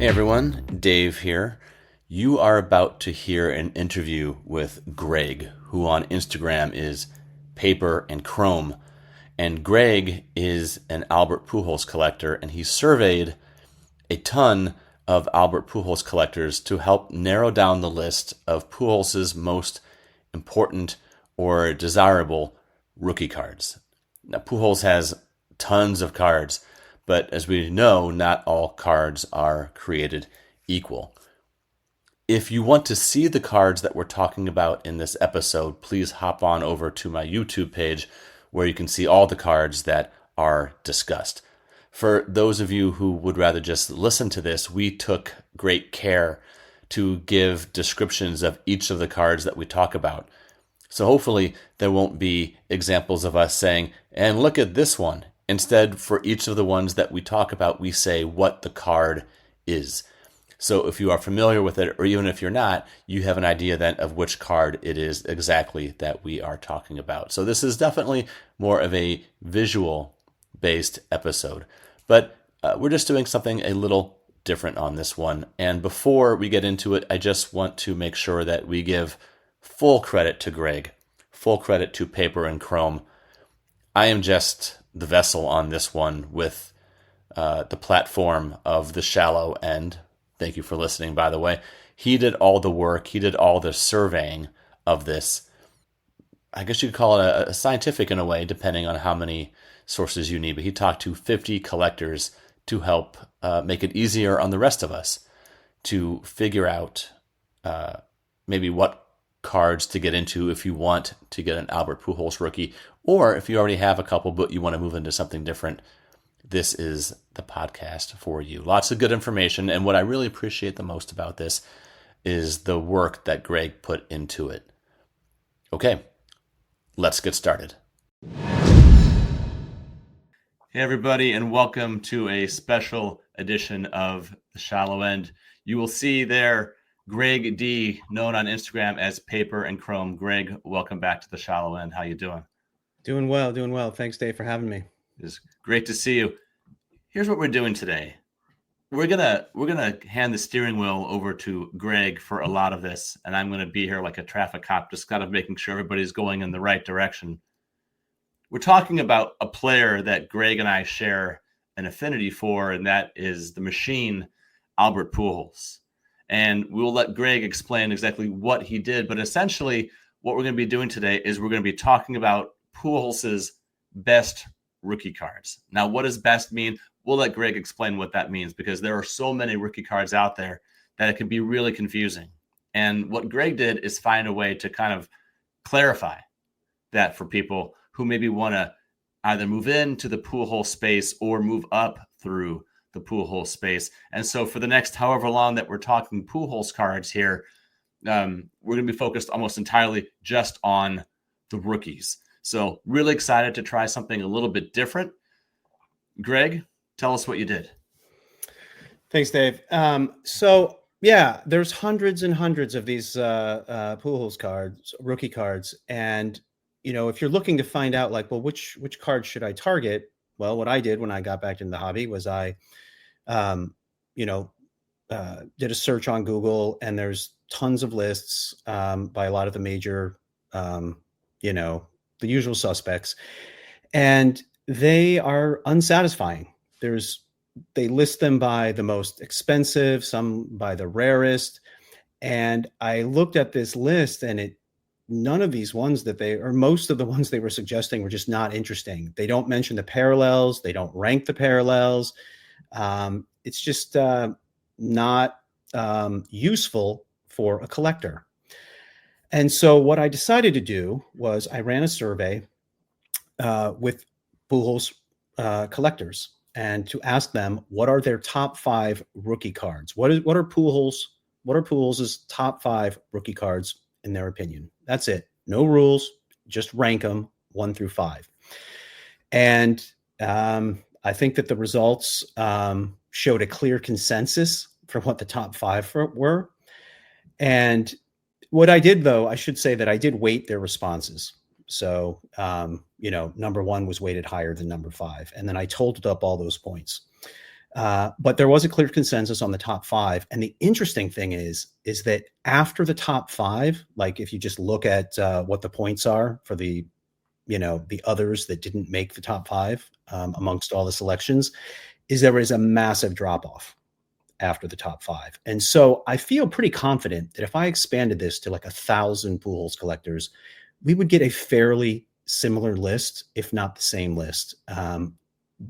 everyone, Dave here. You are about to hear an interview with Greg, who on Instagram is Paper and Chrome. And Greg is an Albert Pujols collector, and he surveyed a ton of Albert Pujols collectors to help narrow down the list of Pujols' most important or desirable rookie cards. Now, Pujols has tons of cards, but as we know, not all cards are created equal. If you want to see the cards that we're talking about in this episode, please hop on over to my YouTube page where you can see all the cards that are discussed. For those of you who would rather just listen to this, we took great care to give descriptions of each of the cards that we talk about. So hopefully there won't be examples of us saying, and look at this one. Instead, for each of the ones that we talk about, we say what the card is. So if you are familiar with it, or even if you're not, you have an idea then of which card it is exactly that we are talking about. So this is definitely more of a visual-based episode. But we're just doing something a little different on this one. And before we get into it, I just want to make sure that we give full credit to Greg, full credit to Paper and Chrome. I am just the vessel on this one with the platform of the shallow end. Thank you for listening, by the way. He did all the work. He did all the surveying of this. I guess you could call it a scientific in a way, depending on how many sources you need. But he talked to 50 collectors to help make it easier on the rest of us to figure out maybe what cards to get into if you want to get an Albert Pujols rookie, or if you already have a couple but you want to move into something different. This is the podcast for you. Lots of good information, and what I really appreciate the most about this is the work that Greg put into it. Okay, let's get started. Hey everybody, and welcome to a special edition of The Shallow End. You will see there Greg D, known on Instagram as Paper and Chrome. Greg, welcome back to The Shallow End. How you doing? Doing well. Thanks, Dave, for having me. It's great to see you. Here's what we're doing today. We're gonna hand the steering wheel over to Greg for a lot of this, and I'm gonna be here like a traffic cop, just kind of making sure everybody's going in the right direction. We're talking about a player that Greg and I share an affinity for, and that is the machine, Albert Pujols. And we'll let Greg explain exactly what he did. But essentially, what we're going to be doing today is we're going to be talking about Pujols' best rookie cards. Now, what does best mean? We'll let Greg explain what that means, because there are so many rookie cards out there that it can be really confusing. And what Greg did is find a way to kind of clarify that for people who maybe want to either move into the Pujols space or move up through the Pujols space. And so for the next however long that we're talking Pujols cards here, we're going to be focused almost entirely just on the rookies. So really excited to try something a little bit different. Greg, tell us what you did. Thanks, Dave. So yeah, there's hundreds and hundreds of these Pujols cards, rookie cards. And, you know, if you're looking to find out like, well, which card should I target? Well, what I did when I got back into the hobby was I, did a search on Google, and there's tons of lists by a lot of the major, the usual suspects, and they are unsatisfying. They list them by the most expensive, some by the rarest, and I looked at this list, and none of these ones most of the ones they were suggesting were just not interesting. They don't mention the parallels. They don't rank the parallels. It's just not useful for a collector. And so what I decided to do was I ran a survey with Pujols collectors, and to ask them what are their top 5 rookie cards. What are Pujols' top 5 rookie cards in their opinion? That's it. No rules. Just rank them 1 through 5. And I think that the results showed a clear consensus for what the top 5 were. And what I did, though, I should say that I did weight their responses. So, number 1 was weighted higher than number 5. And then I totaled up all those points. But there was a clear consensus on the top five. And the interesting thing is that after the top five, like if you just look at what the points are for the the others that didn't make the top five amongst all the selections, is there was a massive drop off after the top five. And so I feel pretty confident that if I expanded this to like 1,000 Pujols collectors, we would get a fairly similar list, if not the same list,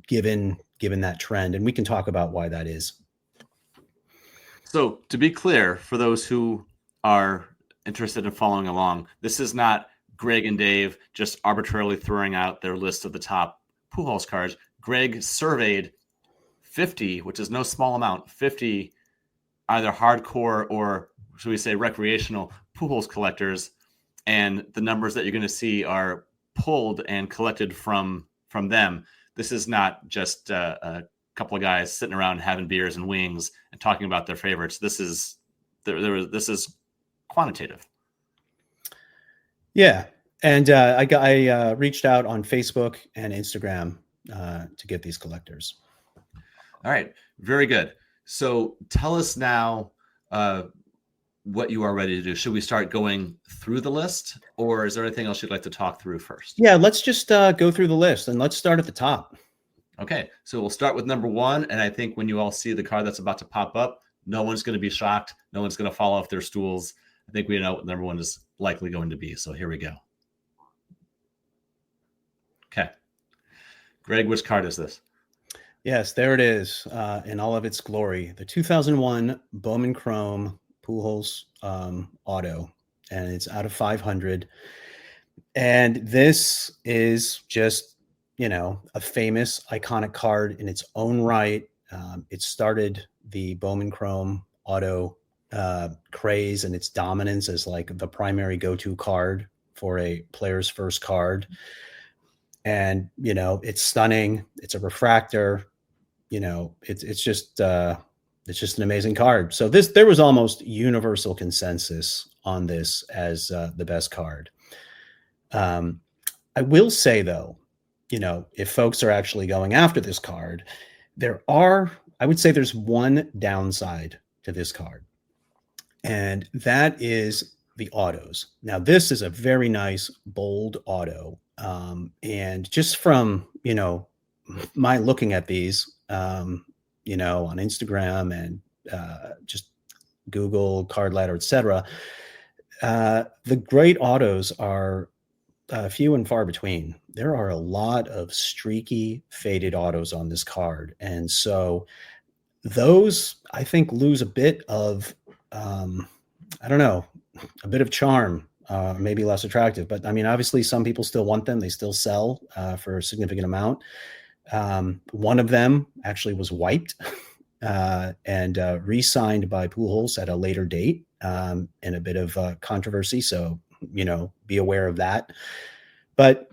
given that trend. And we can talk about why that is. So to be clear, for those who are interested in following along, this is not Greg and Dave just arbitrarily throwing out their list of the top Pujols cards. Greg surveyed 50, which is no small amount, 50 either hardcore or, should we say, recreational Pujols collectors. And the numbers that you're going to see are pulled and collected from them. This is not just a couple of guys sitting around having beers and wings and talking about their favorites. This is quantitative. Yeah. And I reached out on Facebook and Instagram to get these collectors. All right. Very good. So tell us now what you are ready to do. Should we start going through the list, or is there anything else you'd like to talk through first? Yeah, let's just go through the list, and let's start at the top. Okay. So we'll start with number one. And I think when you all see the card that's about to pop up, no one's going to be shocked. No one's going to fall off their stools. I think we know what number one is likely going to be. So here we go. Okay. Greg, which card is this? Yes, there it is in all of its glory. The 2001 Bowman Chrome Pujols auto, and it's out of 500. And this is just, a famous, iconic card in its own right. It started the Bowman Chrome auto craze and its dominance as like the primary go-to card for a player's first card. And, it's stunning. It's a refractor. It's just an amazing card. So there was almost universal consensus on this as the best card. I will say though, if folks are actually going after this card, I would say there's one downside to this card, and that is the autos. Now, this is a very nice, bold auto. And just from, my looking at these, on Instagram and just Google, Card Ladder, etc., the great autos are few and far between. There are a lot of streaky, faded autos on this card. And so those, I think, lose a bit of, I don't know, a bit of charm, maybe less attractive. But I mean, obviously, some people still want them. They still sell for a significant amount. One of them actually was wiped and re-signed by Pujols at a later date in a bit of controversy. So, be aware of that. But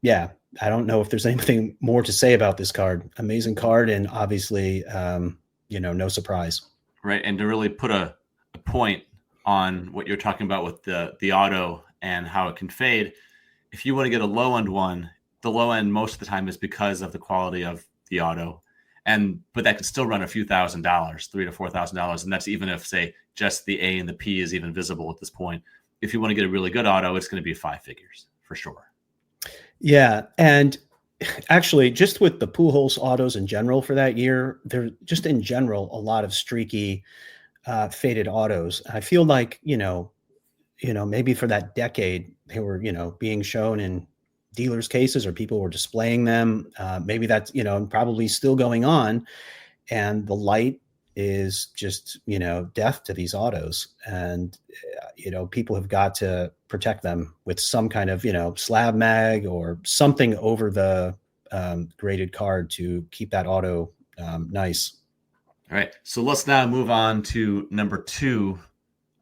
yeah, I don't know if there's anything more to say about this card. Amazing card. And obviously, no surprise. Right. And to really put a point on what you're talking about with the auto and how it can fade, if you want to get a low end one, the low end most of the time is because of the quality of the auto. But that could still run a few $1,000s, $3,000 to $4,000. And that's even if, say, just the A and the P is even visible at this point. If you want to get a really good auto, it's going to be 5 figures for sure. Yeah. And actually, just with the Pujols autos in general for that year, they're just in general a lot of streaky, faded autos. I feel like, maybe for that decade, they were, being shown in dealers' cases or people were displaying them. Maybe that's, probably still going on. And the light is just, death to these autos. And, people have got to protect them with some kind of, slab mag or something over the graded card to keep that auto nice. All right. So let's now move on to number 2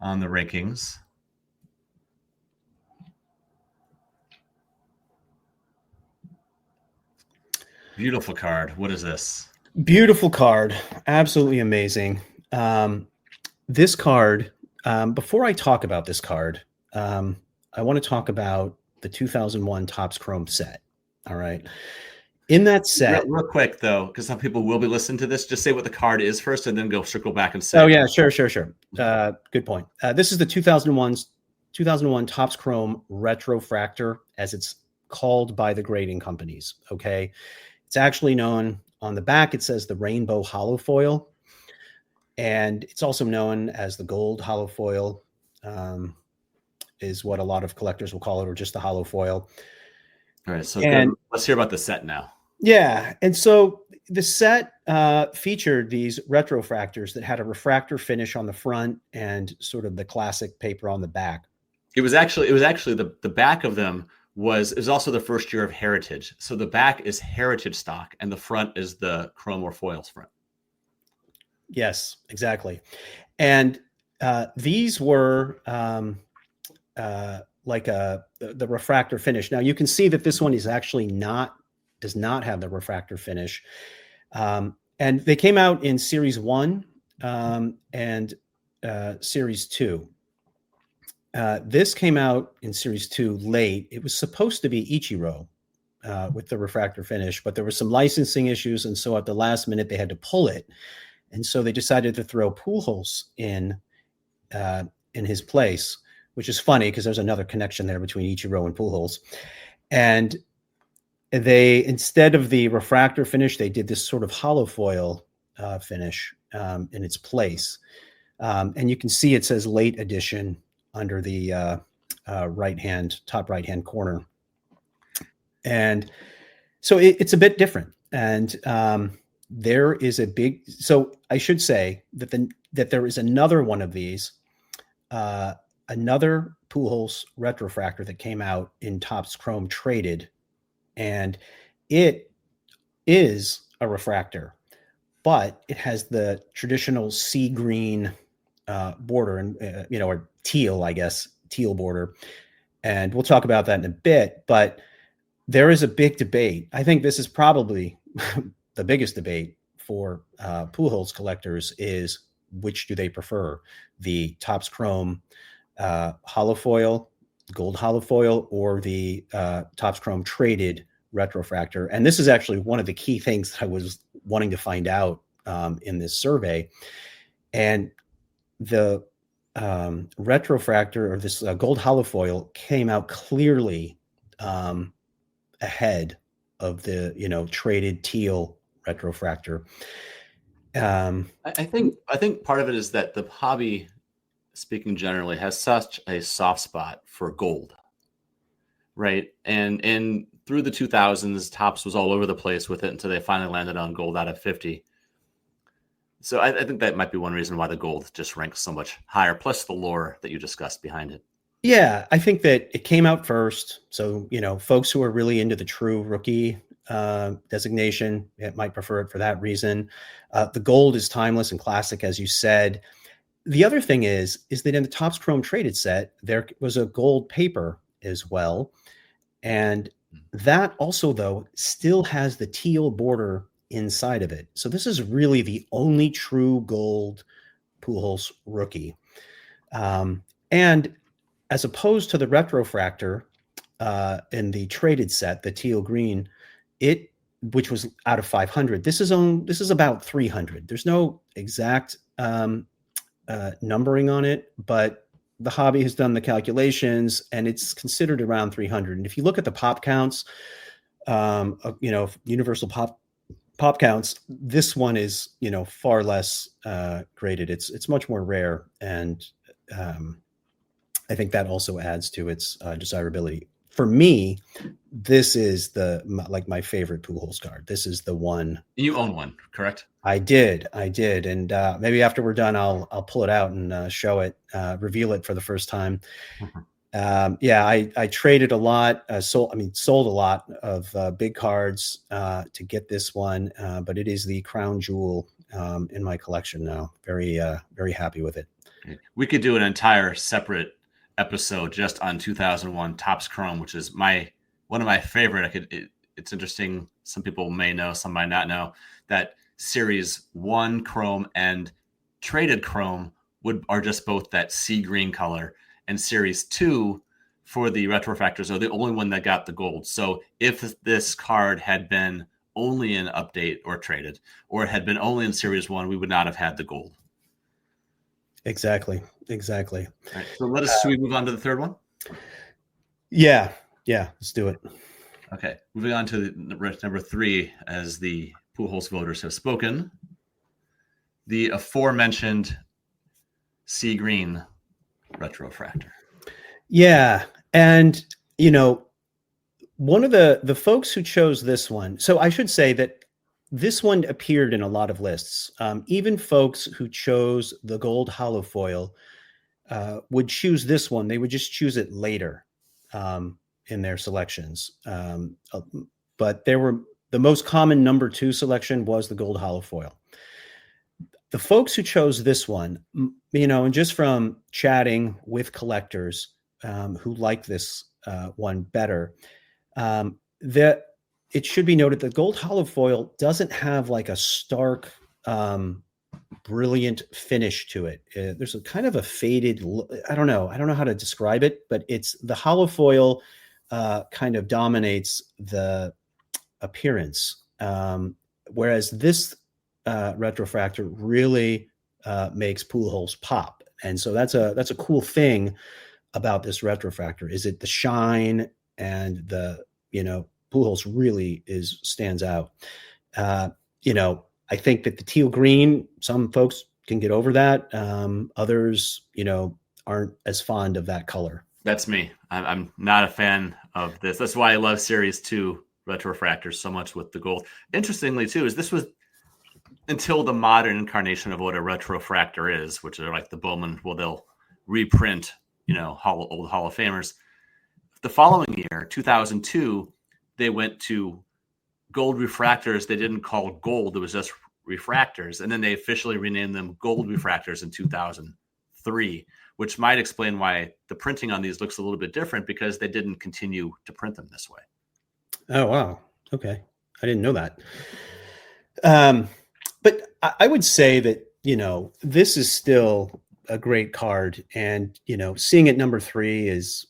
on the rankings. Beautiful card. What is this? Beautiful card. Absolutely amazing. This card, before I talk about this card, I want to talk about the 2001 Topps Chrome set. All right. In that Real, set. real quick though, because some people will be listening to this, just say what the card is first, and then go circle back and say. Oh yeah, sure. Good point. This is the 2001 Topps Chrome Retrofractor, as it's called by the grading companies. Okay, it's actually known on the back. It says the rainbow holofoil, and it's also known as the gold holofoil. Is what a lot of collectors will call it, or just the holofoil. All right, so good. And Let's hear about the set now. yeah, and so the set featured these retrofractors that had a refractor finish on the front and sort of the classic paper on the back. It was actually the back of them was, it was also the first year of Heritage. So the back is Heritage stock, and the front is the chrome or foils front. Yes, exactly. And these were like the refractor finish. Now you can see that this one is actually does not have the refractor finish. And they came out in Series 1 and Series 2. This came out in Series 2 late. It was supposed to be Ichiro with the refractor finish, but there were some licensing issues, and so at the last minute they had to pull it. And so they decided to throw Pujols in his place, which is funny because there's another connection there between Ichiro and Pujols. And they, instead of the refractor finish, they did this sort of holofoil finish in its place. And you can see it says late edition under the top right hand corner. And so it's a bit different. And there is a big, so I should say that there is another one of these, another Pujols retrofractor that came out in Topps Chrome Traded, and it is a refractor, but it has the traditional sea green border and or teal, I guess, teal border. And we'll talk about that in a bit, but there is a big debate. I think this is probably the biggest debate for Pujols collectors is which do they prefer, the Topps Chrome holofoil, gold holofoil, or the Topps Chrome Traded retrofractor. And this is actually one of the key things that I was wanting to find out in this survey. And the retrofractor, or this gold holofoil, came out clearly ahead of the traded teal retrofractor. I think part of it is that the hobby, speaking generally, has such a soft spot for gold, right? And through the 2000s, Topps was all over the place with it until they finally landed on gold out of 50. So I think that might be one reason why the gold just ranks so much higher, plus the lore that you discussed behind it. Yeah, I think that it came out first. So, folks who are really into the true rookie designation, it might prefer it for that reason. The gold is timeless and classic, as you said. The other thing is that in the Topps Chrome Traded set, there was a gold paper as well. And that also, though, still has the teal border inside of it. So this is really the only true gold Pujols rookie. And as opposed to the retrofractor in the traded set, the teal green, which was out of 500, this is about 300. There's no exact numbering on it, but the hobby has done the calculations, and it's considered around 300. And if you look at the pop counts, universal pop counts, this one is far less graded. It's much more rare, and I think that also adds to its desirability. For me, this is my favorite Pujols card. This is the one. You own one, correct? I did, and maybe after we're done, I'll pull it out and show it, reveal it for the first time. I traded a lot, sold a lot of big cards to get this one, but it is the crown jewel in my collection now. Very, very happy with it. We could do an entire separate episode just on 2001 Topps Chrome, which is one of my favorite. It's interesting. Some people may know, some might not know that Series 1 Chrome and Traded Chrome are just both that sea green color, and Series 2 for the retrofractors are the only one that got the gold. So if this card had been only in update or traded, or it had been only in Series 1, we would not have had the gold. Exactly. All right. So should we move on to the third one? Yeah. Let's do it. Okay. Moving on to number 3, as the Pujols voters have spoken. The aforementioned sea green retrofractor. Yeah. And, one of the folks who chose this one, so I should say that this one appeared in a lot of lists. Even folks who chose the gold hollow foil would choose this one. They would just choose it later in their selections. But the most common number 2 selection was the gold hollow foil. The folks who chose this one, and just from chatting with collectors who like this one better, that it should be noted that gold hollow foil doesn't have like a stark, brilliant finish to it. There's a kind of a faded, I don't know how to describe it, but it's the hollow foil kind of dominates the appearance. Whereas this retrofractor really makes Pujols pop. And so that's a cool thing about this retrofractor. Is it the shine and the, Pujols really stands out. I think that the teal green, some folks can get over that. Others, aren't as fond of that color. That's me. I'm not a fan of this. That's why I love Series 2 retrofractors so much with the gold. Interestingly, too, is this was until the modern incarnation of what a retrofractor is, which are like the Bowman. Well, they'll reprint, old Hall of Famers. The following year, 2002, they went to gold refractors. They didn't call gold; it was just refractors, and then they officially renamed them gold refractors in 2003, which might explain why the printing on these looks a little bit different, because they didn't continue to print them this way. Oh wow! Okay, I didn't know that. But I would say that this is still a great card, and seeing it number 3 is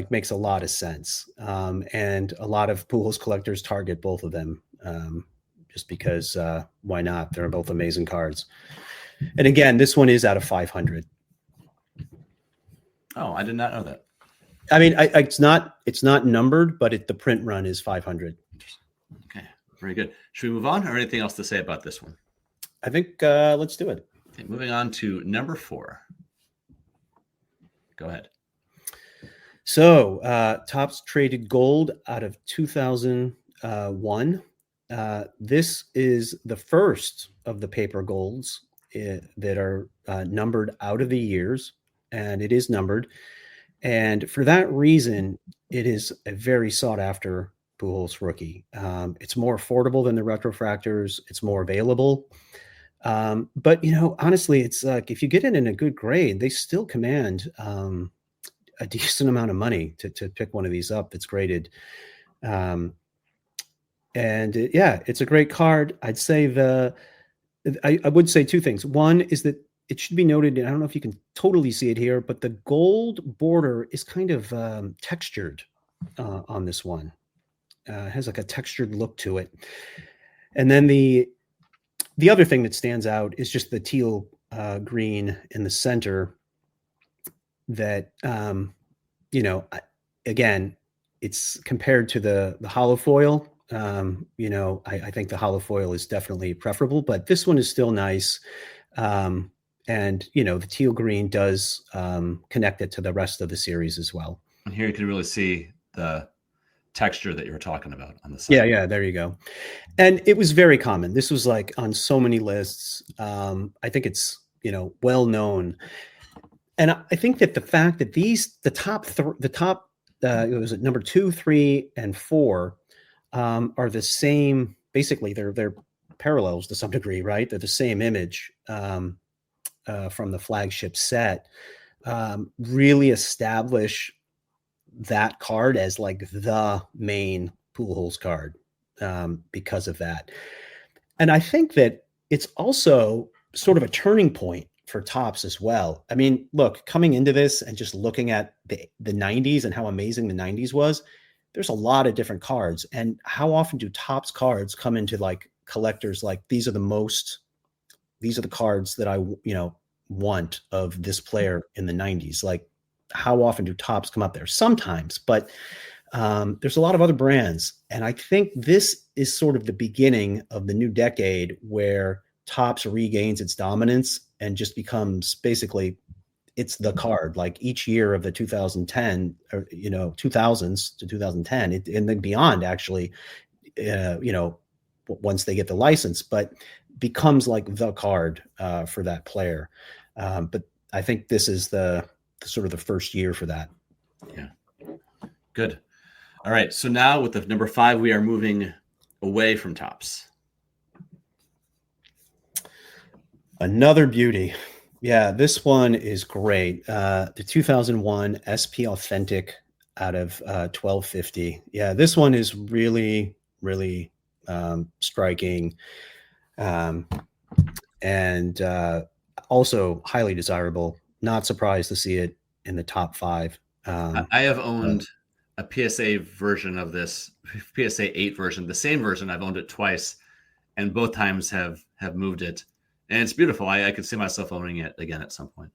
makes a lot of sense. And a lot of Pujols collectors target both of them. Just because why not? They're both amazing cards. And again, this one is out of 500. Oh, I did not know that. I mean, it's not numbered, but the print run is 500. Okay, very good. Should we move on, or anything else to say about this one? I think let's do it. Okay, moving on to number 4. Go ahead. So Topps traded gold out of 2001. This is the first of the paper golds that are numbered out of the years, and it is numbered. And for that reason, it is a very sought after Pujols rookie. It's more affordable than the retrofractors. It's more available. But honestly, it's like if you get it in a good grade, they still command a decent amount of money to pick one of these up that's graded. And it's a great card. I'd say I would say 2 things. One is that it should be noted, and I don't know if you can totally see it here, but the gold border is kind of textured on this one. It has like a textured look to it. And then the other thing that stands out is just the teal green in the center that, again, it's compared to the hollow foil. I think the hollow foil is definitely preferable, but this one is still nice. And the teal green does connect it to the rest of the series as well. And here you can really see the texture that you were talking about on the side. Yeah, there you go. And it was very common. This was like on so many lists. I think it's well known. And I think that the fact that the top it was at number 2, 3, and 4 are the same. Basically, they're parallels to some degree, right? They're the same image from the flagship set. Really establish that card as like the main Pujols card because of that. And I think that it's also sort of a turning point for Topps as well. I mean, look, coming into this and just looking at the 90s and how amazing the 90s was, there's a lot of different cards. And how often do Topps cards come into like collectors? Like these are the cards that I, want of this player in the 90s. Like how often do Topps come up there? Sometimes, but there's a lot of other brands. And I think this is sort of the beginning of the new decade where Topps regains its dominance and just becomes basically it's the card. Like each year of the 2010 or 2000s to 2010 and then beyond actually, once they get the license, but becomes like the card for that player. But I think this is the sort of the first year for that. Yeah. Good. All right. So now with the number 5, we are moving away from Topps. Another beauty. Yeah, this one is great. The 2001 SP Authentic out of 1250. Yeah, this one is really, really striking, and also highly desirable. Not surprised to see it in the top 5. I have owned a PSA version of this, PSA 8 version, the same version. I've owned it twice, and both times have moved it. And it's beautiful. I could see myself owning it again at some point.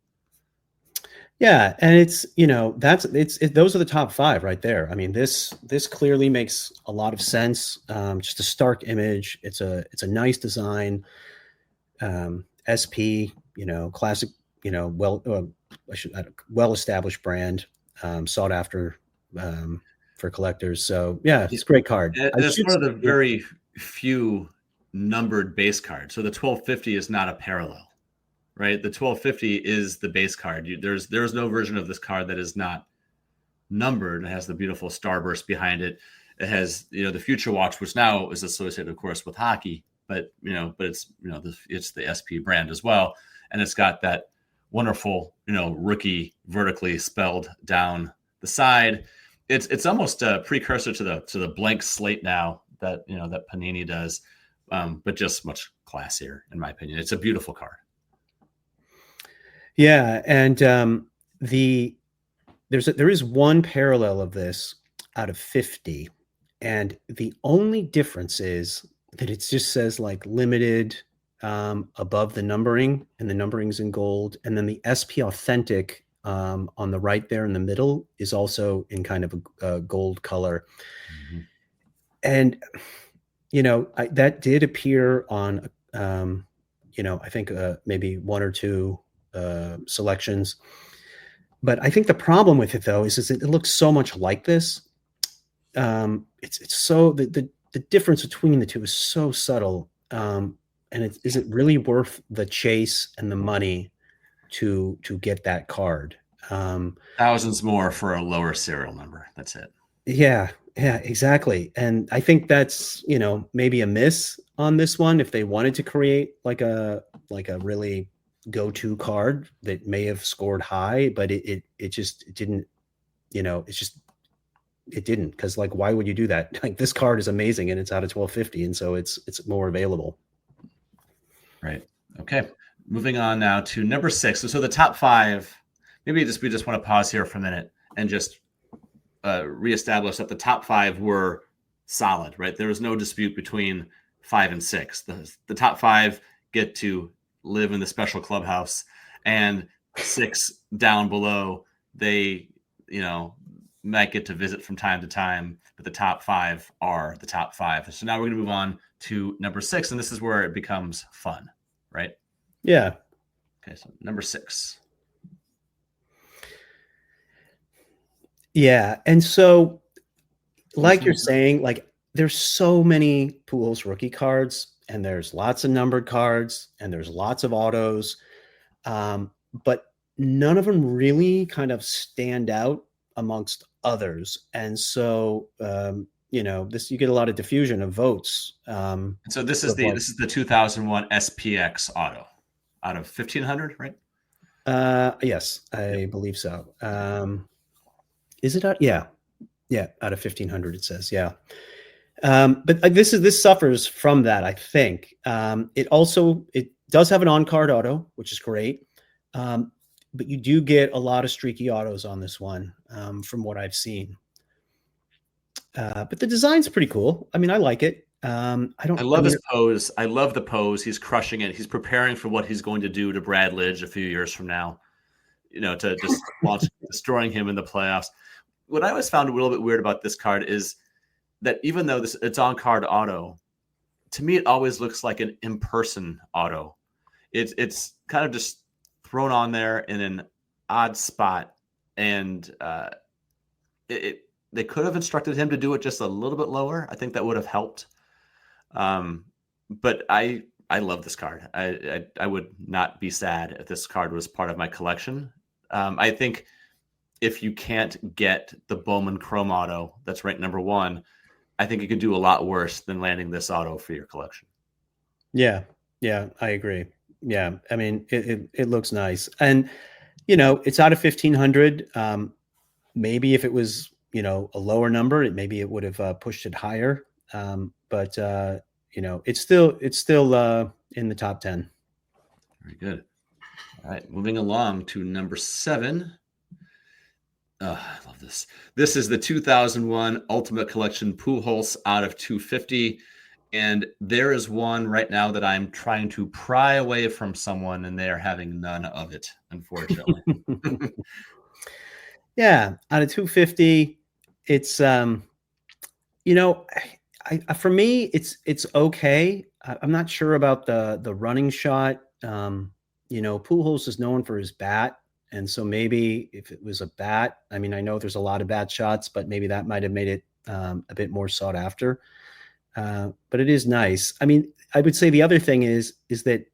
Yeah, and it's those are the top 5 right there. I mean, this clearly makes a lot of sense. Just a stark image. It's a nice design. SP, classic, well established brand, sought after for collectors. So yeah, it's a great card. It's one of the very few numbered base cards. So the 1250 is not a parallel, right? The 1250 is the base card. There's no version of this card that is not numbered. It has the beautiful starburst behind it. It has the Future Watch, which now is associated, of course, with hockey, but it's it's the SP brand as well, and it's got that wonderful rookie vertically spelled down the side. It's almost a precursor to the blank slate now that that Panini does. But just much classier, in my opinion. It's a beautiful card. Yeah, and there is one parallel of this out of 50, and the only difference is that it just says like limited above the numbering, and the numbering's in gold, and then the SP Authentic on the right there in the middle is also in kind of a gold color. Mm-hmm. And that did appear on, I think maybe 1 or 2 selections. But I think the problem with it, though, is it looks so much like this. It's so the difference between the two is so subtle. And is it really worth the chase and the money to get that card? Thousands more for a lower serial number. That's it. Yeah, exactly. And I think that's, maybe a miss on this one. If they wanted to create like a really go-to card that may have scored high, but it didn't, it didn't. Because like, why would you do that? Like this card is amazing and it's out of 1250, and so it's more available. Right. Okay. Moving on now to number 6. So the top 5. Maybe we just want to pause here for a minute and just reestablish that the top 5 were solid, right? There was no dispute between 5 and 6. The top 5 get to live in the special clubhouse, and 6 down below, they, might get to visit from time to time, but the top 5 are the top 5. So now we're going to move on to number 6, and this is where it becomes fun, right? Yeah. Okay, so number 6. Yeah, and so, like you're saying, like there's so many Pujols rookie cards, and there's lots of numbered cards, and there's lots of autos, but none of them really kind of stand out amongst others. And so, you get a lot of diffusion of votes. So this is the 2001 SPX auto out of 1500, right? Yes, I believe so. Is it out? Yeah, out of 1500 it says. Yeah. But this suffers from that, I think. It does have an on-card auto, which is great. But you do get a lot of streaky autos on this one, from what I've seen. But the design's pretty cool. I mean, I like it. I I don't. I love mean, his pose. I love the pose. He's crushing it. He's preparing for what he's going to do to Brad Lidge a few years from now. To just launch destroying him in the playoffs. What I always found a little bit weird about this card is that even though it's on card auto, to me it always looks like an in-person auto. It's kind of just thrown on there in an odd spot, and they could have instructed him to do it just a little bit lower. I think that would have helped. But I love this card. I would not be sad if this card was part of my collection. I think if you can't get the Bowman Chrome auto that's ranked number one, I think you could do a lot worse than landing this auto for your collection. yeah, yeah, I agree. Yeah, I mean, it looks nice, and it's out of 1,500. Maybe if it was a lower number, maybe it would have pushed it higher. But it's still in the top 10. Very good. All right, moving along to number 7. Oh, I love this. This is the 2001 Ultimate Collection Pujols out of 250. And there is one right now that I'm trying to pry away from someone, and they are having none of it, unfortunately. Yeah, out of 250, it's for me, it's okay. I'm not sure about the running shot. Pujols is known for his bat, and so maybe if it was a bat, I mean, I know there's a lot of bat shots, but maybe that might have made it a bit more sought after. But it is nice. I mean, I would say the other thing is that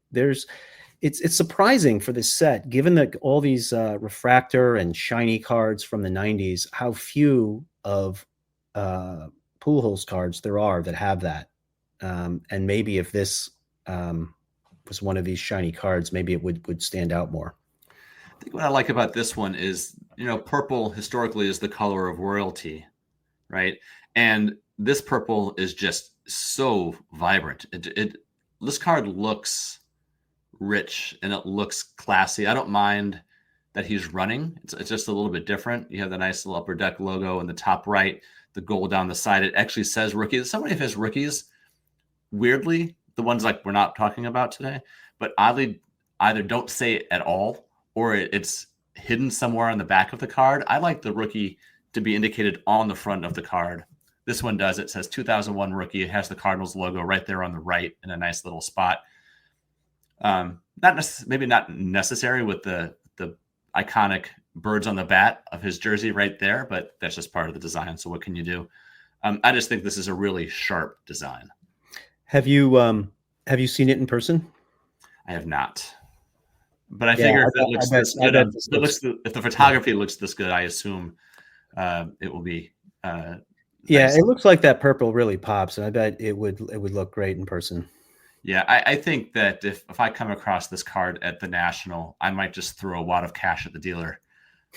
it's surprising for this set, given that all these refractor and shiny cards from the 90s, how few of Pujols cards there are that have that. And maybe if this was one of these shiny cards, maybe it would stand out more. I think what I like about this one is, purple historically is the color of royalty, right? And this purple is just so vibrant. This card looks rich and it looks classy. I don't mind that he's running. It's just a little bit different. You have the nice little upper deck logo in the top right, the gold down the side. It actually says rookie. So many of his rookies, weirdly, the ones like we're not talking about today, but oddly either don't say it at all or it's hidden somewhere on the back of the card. I like the rookie to be indicated on the front of the card. This one does. It says 2001 rookie. It has the Cardinals logo right there on the right in a nice little spot. Maybe not necessary with the iconic birds on the bat of his jersey right there, but that's just part of the design. So what can you do? I just think this is a really sharp design. Have you seen it in person? I have not, but I figure if it looks this good, if the photography looks this good, I assume it will be. Yeah, nice. it looks like that purple really pops, and I bet it would look great in person. Yeah, I think that if I come across this card at the National, I might just throw a wad of cash at the dealer,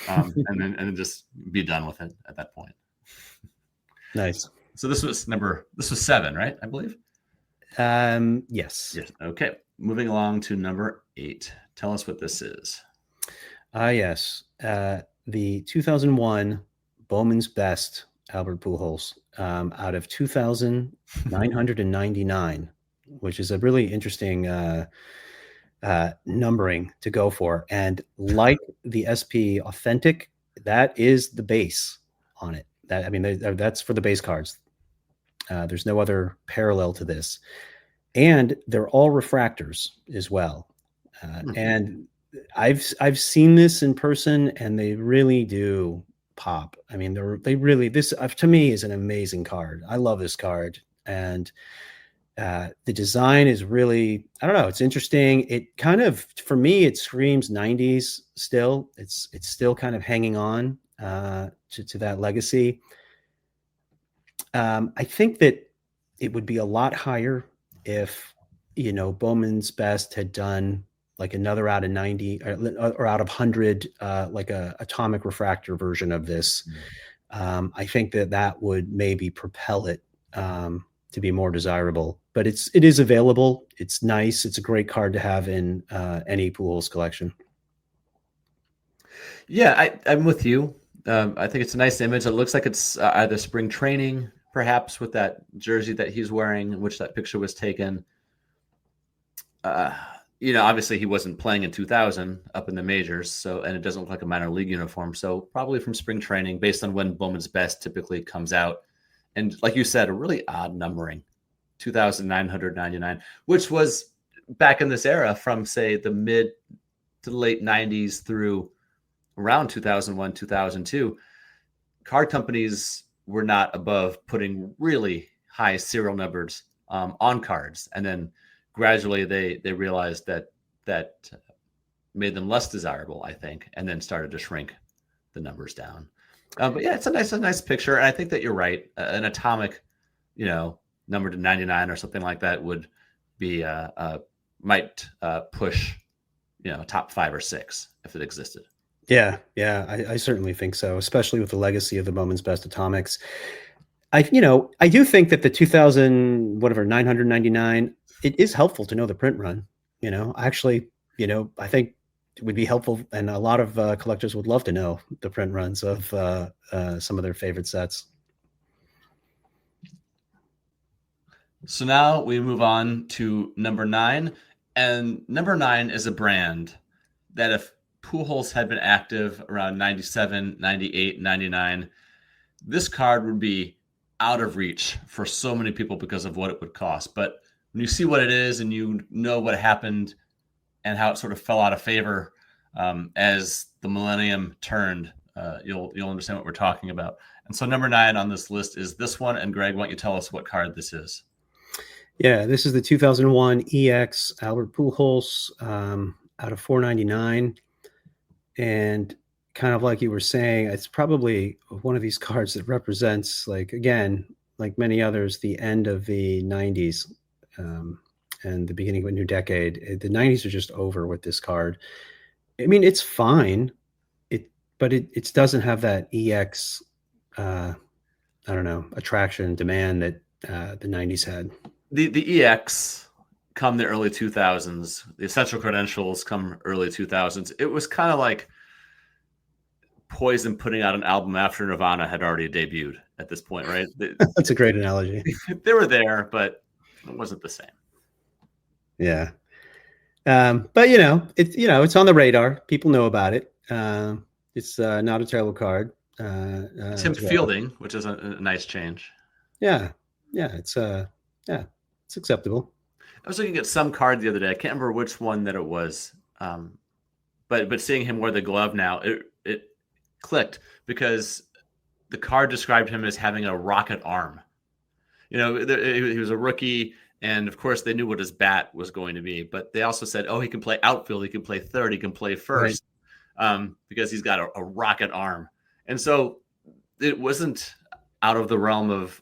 and then just be done with it at that point. Nice. So this was 7, right? I believe. Yes. Yes. Okay. Moving along to number 8. Tell us what this is. Yes. The 2001 Bowman's Best Albert Pujols out of 2,999, which is a really interesting numbering to go for. And like the SP Authentic, that is the base on it. That's for the base cards. There's no other parallel to this. And they're all refractors as well. And I've seen this in person, and they really do pop. I mean, this to me is an amazing card. I love this card, and the design is really, I don't know, it's interesting. It kind of, for me, it screams 90s still. It's still kind of hanging on to that legacy. I think that it would be a lot higher if Bowman's Best had done like another out of 90 or out of 100 like a atomic refractor version of this. I think that would maybe propel it to be more desirable, but it is available. It's nice. It's a great card to have in any Pujols collection. Yeah, I'm with you. I think it's a nice image. It looks like it's either spring training perhaps with that jersey that he's wearing, in which that picture was taken. Uh, Obviously he wasn't playing in 2000 up in the majors, so and it doesn't look like a minor league uniform, so probably from spring training, based on when Bowman's Best typically comes out. And like you said, a really odd numbering, 2,999, which was back in this era from say the mid to late 90s through around 2001, 2002. Card companies were not above putting really high serial numbers on cards, and then gradually they realized that made them less desirable, I think, and then started to shrink the numbers down. But yeah, it's a nice picture, and I think that you're right. An atomic, number to 99 or something like that would be might push, top 5 or 6 if it existed. Yeah, yeah, I certainly think so, especially with the legacy of the Bowman's Best Atomics. I do think that the 2000, whatever, 999, it is helpful to know the print run. Actually, I think it would be helpful, and a lot of collectors would love to know the print runs of some of their favorite sets. So now we move on to number 9, and number 9 is a brand that if Pujols had been active around 97, 98, 99, this card would be out of reach for so many people because of what it would cost. But when you see what it is and you know what happened and how it sort of fell out of favor as the millennium turned, you'll understand what we're talking about. And so number 9 on this list is this one. And Greg, why don't you tell us what card this is? Yeah, this is the 2001 EX Albert Pujols out of 499. And kind of like you were saying, it's probably one of these cards that represents, like, again, like many others, the end of the 90s and the beginning of a new decade. The 90s are just over with this card. I mean, it's fine, but it doesn't have that EX, I don't know, attraction, demand that the 90s had. The EX come the early 2000s. The essential credentials come early 2000s. It was kind of like Poison putting out an album after Nirvana had already debuted at this point, right? That's a great analogy. They were there, but it wasn't the same. Yeah. But it's on the radar. People know about it. It's not a terrible card. Tim Fielding, which is a nice change. Yeah. It's acceptable. I was looking at some card the other day. I can't remember which one that it was. But seeing him wear the glove now, it clicked because the card described him as having a rocket arm. He was a rookie, and of course they knew what his bat was going to be, but they also said, he can play outfield, he can play third, he can play first, right. Because he's got a rocket arm. And so it wasn't out of the realm of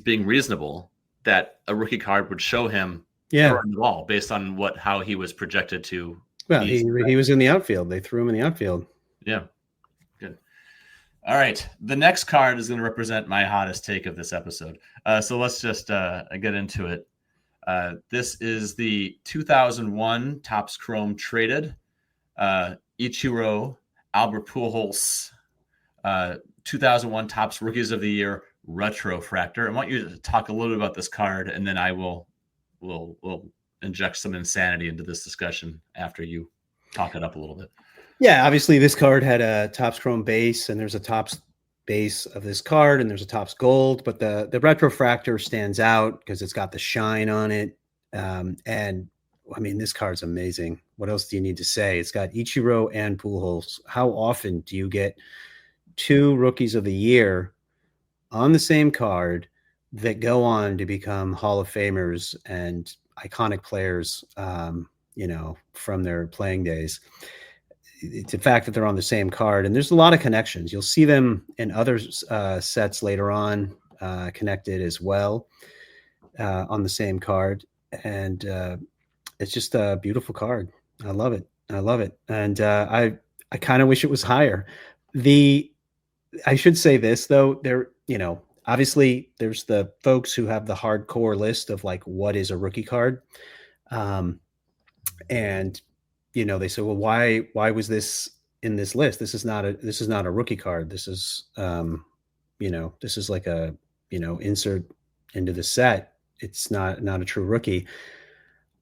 being reasonable that a rookie card would show him throwing the ball based on how he was projected to. Well, he was in the outfield. They threw him in the outfield. Yeah. Good. All right. The next card is going to represent my hottest take of this episode. So let's just get into it. This is the 2001 Topps Chrome Traded Ichiro Albert Pujols 2001 Topps Rookies of the Year Retrofractor. I want you to talk a little bit about this card, and then I will inject some insanity into this discussion after you talk it up a little bit. Yeah, obviously this card had a Topps Chrome base, and there's a Topps base of this card, and there's a Topps Gold, but the Retrofractor stands out because it's got the shine on it. And I mean, this card's amazing. What else do you need to say? It's got Ichiro and Pujols. How often do you get two Rookies of the Year on the same card that go on to become Hall of Famers and iconic players, from their playing days? It's the fact that they're on the same card, and there's a lot of connections. You'll see them in other sets later on, connected as well, on the same card. And it's just a beautiful card. I love it. And I kind of wish it was higher. I should say this though, obviously there's the folks who have the hardcore list of like, what is a rookie card? And they say, well, why was this in this list? This is not a rookie card. This is, this is like a, insert into the set. It's not a true rookie.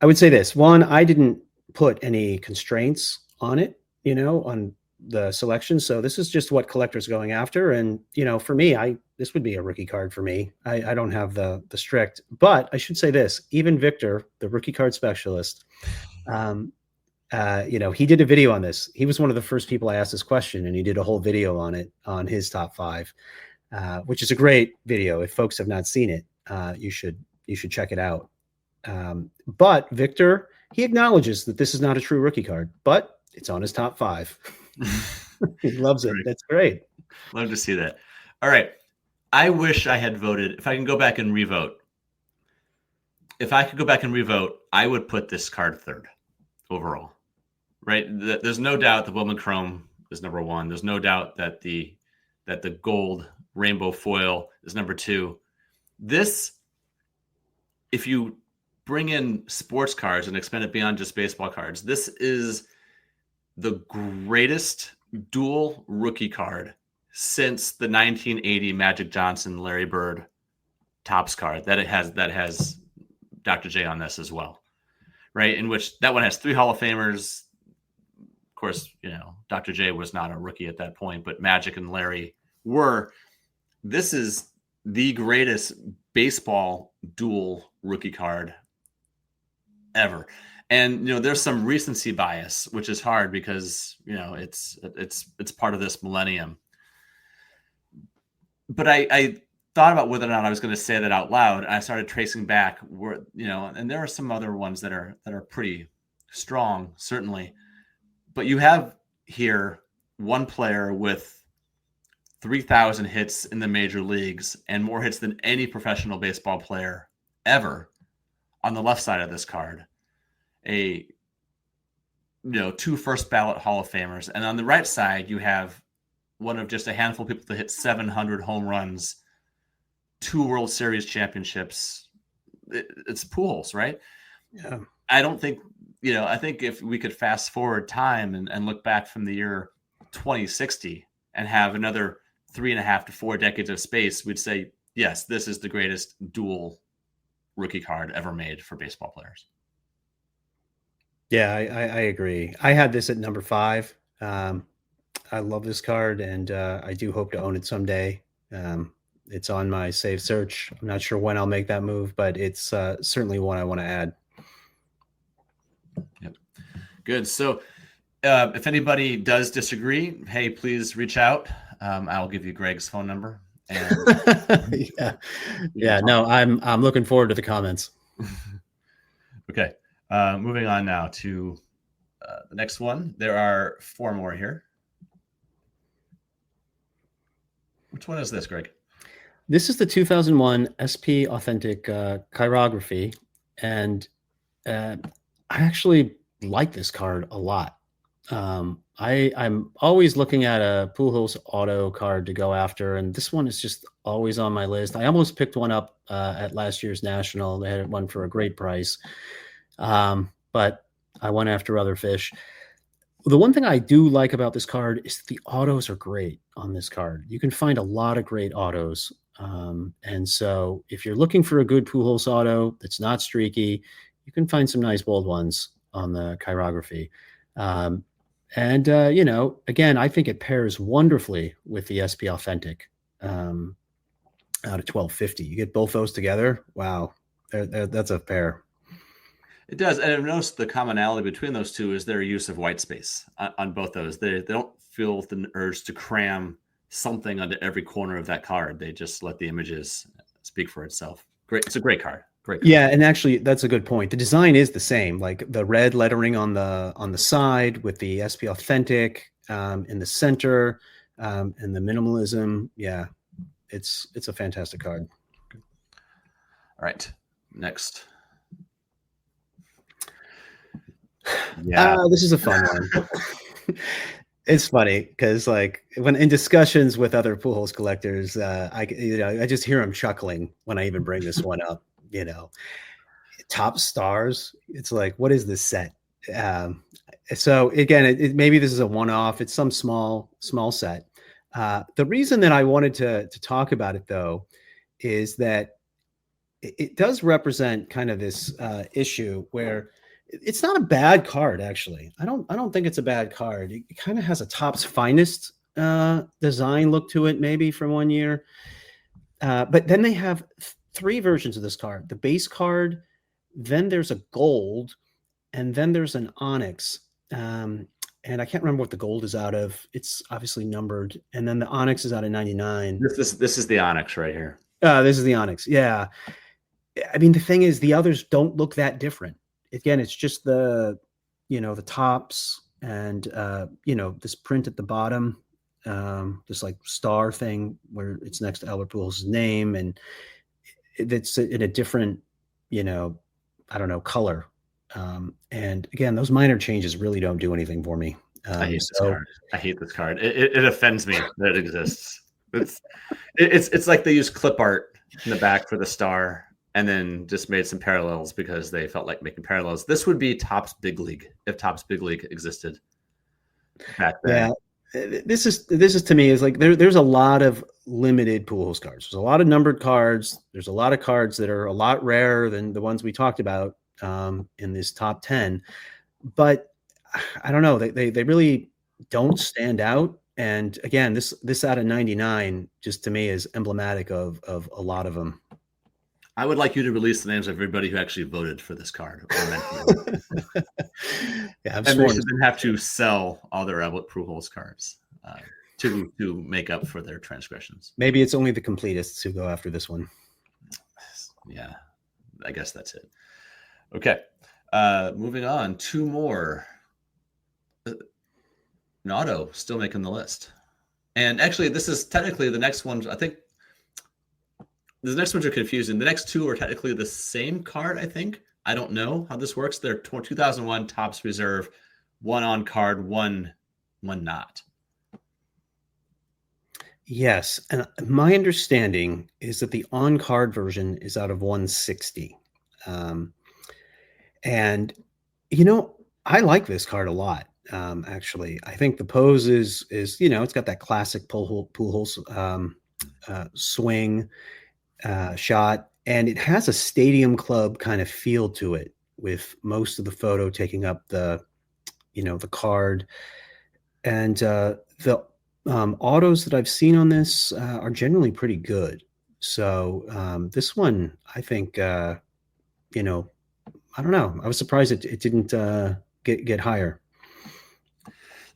I would say this. One, I didn't put any constraints on it, on the selection. So this is just what collectors are going after. And, for me, this would be a rookie card for me. I don't have the strict, but I should say this, even Victor, the rookie card specialist, um, he did a video on this. He was one of the first people I asked this question, and he did a whole video on it, on his top five, which is a great video. If folks have not seen it, you should check it out. But Victor, he acknowledges that this is not a true rookie card, but it's on his top five. He loves it. That's great. Love to see that. All right. I wish I had voted. If I can go back and revote, I would put this card third overall. Right? There's no doubt the Bowman Chrome is number one. There's no doubt that the gold rainbow foil is number two. This, if you bring in sports cards and expand it beyond just baseball cards, this is the greatest dual rookie card since the 1980 Magic Johnson, Larry Bird Topps card that has Dr. J on this as well, right? In which that one has 3 Hall of Famers. Of course, Dr. J was not a rookie at that point, but Magic and Larry were. This is the greatest baseball dual rookie card ever. And there's some recency bias, which is hard because it's part of this millennium. But I thought about whether or not I was going to say that out loud. I started tracing back where, and there are some other ones that are pretty strong, certainly. But you have here one player with 3,000 hits in the major leagues and more hits than any professional baseball player ever on the left side of this card. 2 first ballot Hall of Famers. And on the right side, you have one of just a handful of people to hit 700 home runs, 2 World Series championships. It's Pujols, right? Yeah. I don't think, I think if we could fast forward time and look back from the year 2060 and have another 3.5 to 4 decades of space, we'd say, yes, this is the greatest dual rookie card ever made for baseball players. Yeah, I agree. I had this at number 5. I love this card, and I do hope to own it someday. It's on my save search. I'm not sure when I'll make that move, but it's certainly one I want to add. Yep. Good. So if anybody does disagree, hey, please reach out. I'll give you Greg's phone number. And yeah. No, I'm looking forward to the comments. Okay. Moving on now to the next one. There are 4 more here. Which one is this, Greg? This is the 2001 SP Authentic Chirography, and I actually like this card a lot. I'm always looking at a Pujols auto card to go after, and this one is just always on my list. I almost picked one up at last year's National. They had one for a great price, but I went after other fish. The one thing I do like about this card is the autos are great on this card. You can find a lot of great autos. And so if you're looking for a good Pujols auto that's not streaky, you can find some nice bold ones on the chirography. Again, I think it pairs wonderfully with the SP Authentic out of 1250. You get both those together. Wow. That's a pair. It does. And I've noticed the commonality between those two is their use of white space on both those. They don't feel the urge to cram something onto every corner of that card. They just let the images speak for itself. Great. It's a great card. Great card. Yeah, and actually that's a good point. The design is the same, like the red lettering on the side with the SP Authentic in the center and the minimalism. Yeah, it's a fantastic card. All right. Next. Yeah, this is a fun one. It's funny because, like, when in discussions with other Pujols collectors, I just hear them chuckling when I even bring this one up. Top stars. It's like, what is this set? So again, maybe this is a one-off. It's some small set. The reason that I wanted to talk about it, though, is that it does represent kind of this issue where it's not a bad card. Actually, I don't think it's a bad card. It kind of has a Topps Finest design look to it, maybe from one year. But then they have three versions of this card: the base card, then there's a gold, and then there's an onyx. And I can't remember what the gold is out of. It's obviously numbered, and then the onyx is out of 99. This is the Onyx right here. This is the onyx. Yeah. I mean, the thing is, the others don't look that different. Again, it's just the tops and, this print at the bottom, this like star thing where it's next to Albert Pujols' name, and it's in a different, I don't know, color. And again, those minor changes really don't do anything for me. I hate this card. I hate this card. It offends me that it exists. It's like they use clip art in the back for the star, and then just made some parallels because they felt like making parallels. This would be Topps Big League if Topps Big League existed back then. Yeah, this is to me is like there's a lot of limited Pujols cards. There's a lot of numbered cards. There's a lot of cards that are a lot rarer than the ones we talked about in this top 10. But I don't know. They really don't stand out. And again, this out of 99 just to me is emblematic of a lot of them. I would like you to release the names of everybody who actually voted for this card. Yeah, and they should then have to sell all their Albert Pujols cards to make up for their transgressions. Maybe it's only the completists who go after this one. Yeah, I guess that's it. Okay, moving on. Two more. An auto still making the list. And actually, this is technically the next one. I think the next ones are confusing. The next two are technically the same card, I think. I don't know how this works. They're 2001 Topps Reserve, one on card, one not. Yes. And my understanding is that the on card version is out of 160. And, I like this card a lot. Actually, I think the pose is it's got that classic Pujols swing shot, and it has a stadium club kind of feel to it, with most of the photo taking up the card. And the autos that I've seen on this are generally pretty good. So this one, I think, I don't know. I was surprised it didn't get higher.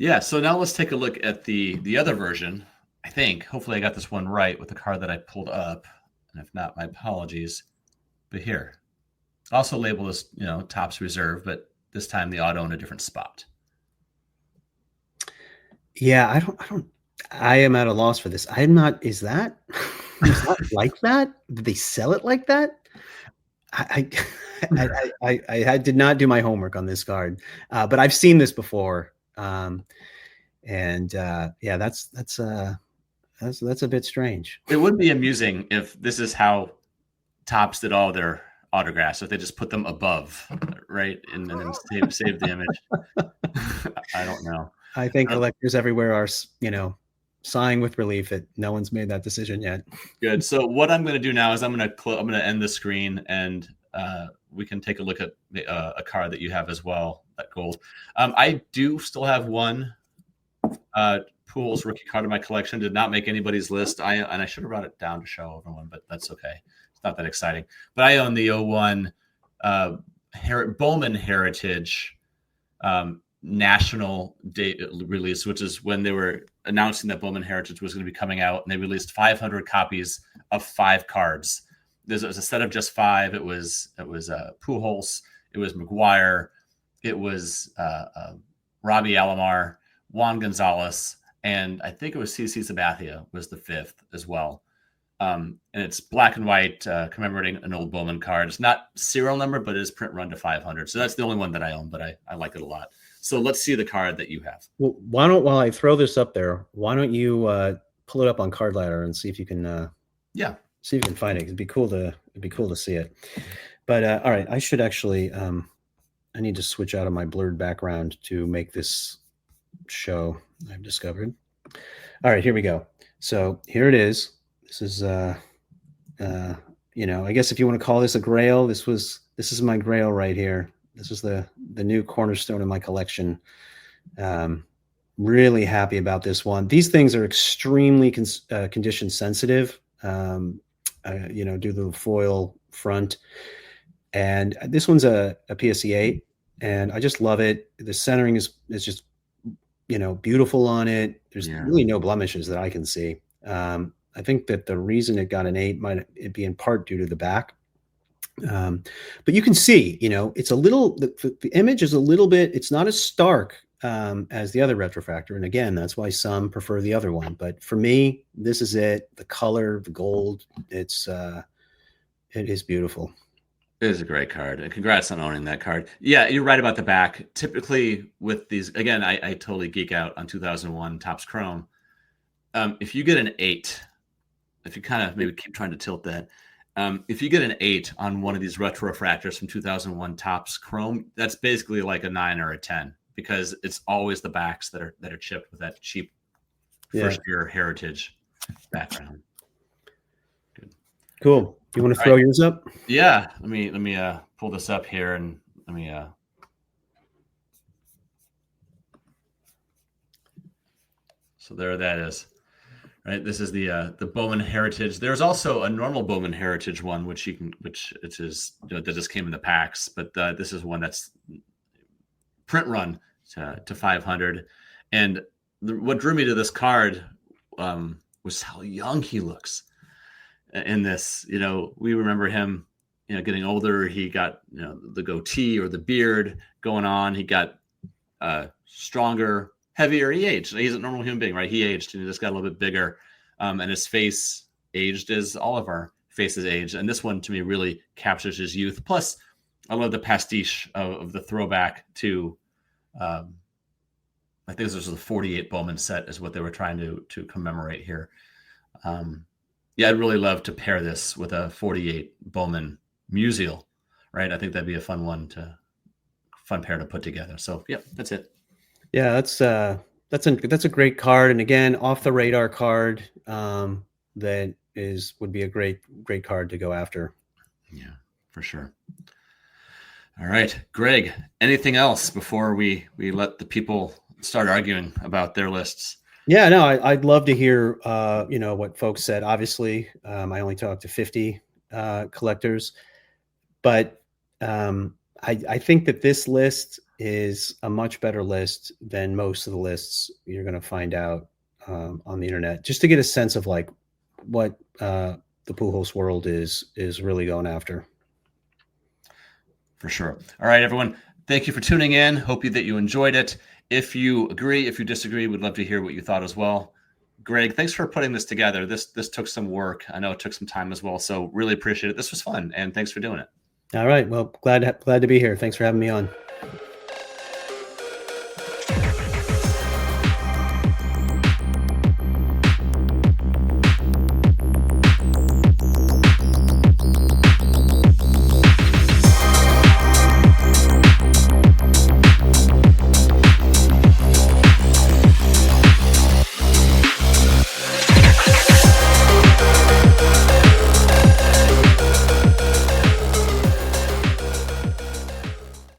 Yeah, so now let's take a look at the other version. I think, hopefully I got this one right with the card that I pulled up. And if not, my apologies. But here, also labeled as, Topps Reserve, but this time the auto in a different spot. Yeah, I am at a loss for this. I'm not, is that like that? Did they sell it like that? I did not do my homework on this card, but I've seen this before. Yeah, that's a bit strange. It would be amusing if this is how Topps did all their autographs, if they just put them above, right, and then save the image. I don't know. I think collectors everywhere are, sighing with relief that no one's made that decision yet. Good. So what I'm going to do now is I'm going to end the screen, and we can take a look at a card that you have as well, that gold. I do still have one Pujols rookie card in my collection. Did not make anybody's list. I should have brought it down to show everyone, but that's okay. It's not that exciting. But I own the 01 Bowman Heritage national date release, which is when they were announcing that Bowman Heritage was going to be coming out, and they released 500 copies of 5 cards. There was a set of just 5. It was Pujols, it was McGuire, it was Robbie Alomar, Juan Gonzalez, and I think it was CC Sabathia was the 5th as well. And it's black and white, commemorating an old Bowman card. It's not serial number, but it is print run to 500. So that's the only one that I own, but I like it a lot. So let's see the card that you have. Well, while I throw this up there, why don't you pull it up on Card Ladder and see if you can see if you can find it. It'd be cool to see it. But all right, I should actually I need to switch out of my blurred background to make this show, I've discovered. All right, here we go. So here it is. This is uh, I guess if you want to call this a grail, this is my grail right here. This is the new cornerstone of my collection. Um, Really happy about this one. These things are extremely condition sensitive. Due to the foil front, and this one's a PSE 8, and I just love it. The centering is just beautiful on it. There's Yeah. really no blemishes that I can see. I think that the reason it got an 8 might it be in part due to the back. But you can see, it's a little, the image is a little bit, it's not as stark as the other retrofractor. And again, that's why some prefer the other one. But for me, this is it. The color, the gold, it is beautiful. It is a great card, and congrats on owning that card. Yeah, you're right about the back. Typically, with these, again, I totally geek out on 2001 Topps Chrome. If you get an 8, if you kind of maybe keep trying to tilt that, if you get an 8 on one of these retro refractors from 2001 Topps Chrome, that's basically like a 9 or a 10, because it's always the backs that are chipped with that cheap first year heritage background. Good. Cool. You want to throw yours up? Yeah. Let me pull this up here, and let me so there that is. Right. This is the Bowman Heritage. There's also a normal Bowman Heritage one, which it is that just came in the packs, but this is one that's print run to 500. And what drew me to this card was how young he looks in this. We remember him, getting older. He got the goatee or the beard going on. He got stronger, heavier. He aged. He's a normal human being, right? He aged, and he just got a little bit bigger. And his face aged as all of our faces aged. And this one, to me, really captures his youth. Plus, I love the pastiche of the throwback to, I think this was the 48 Bowman set is what they were trying to commemorate here. I'd really love to pair this with a 48 Bowman Musial, right? I think that'd be a fun pair to put together. So, yeah, that's it. Yeah, that's a great card, and again, off the radar card. That would be a great card to go after. Yeah, for sure. All right, Greg, anything else before we let the people start arguing about their lists? Yeah, no, I'd love to hear what folks said. Obviously, I only talked to 50 collectors, but I think that this list is a much better list than most of the lists you're going to find out on the internet, just to get a sense of like what the Pujols world is really going after. For sure. All right, everyone. Thank you for tuning in. Hope that you enjoyed it. If you agree, if you disagree, we'd love to hear what you thought as well. Greg, thanks for putting this together. This took some work. I know it took some time as well. So really appreciate it. This was fun, and thanks for doing it. All right. Well, glad to be here. Thanks for having me on.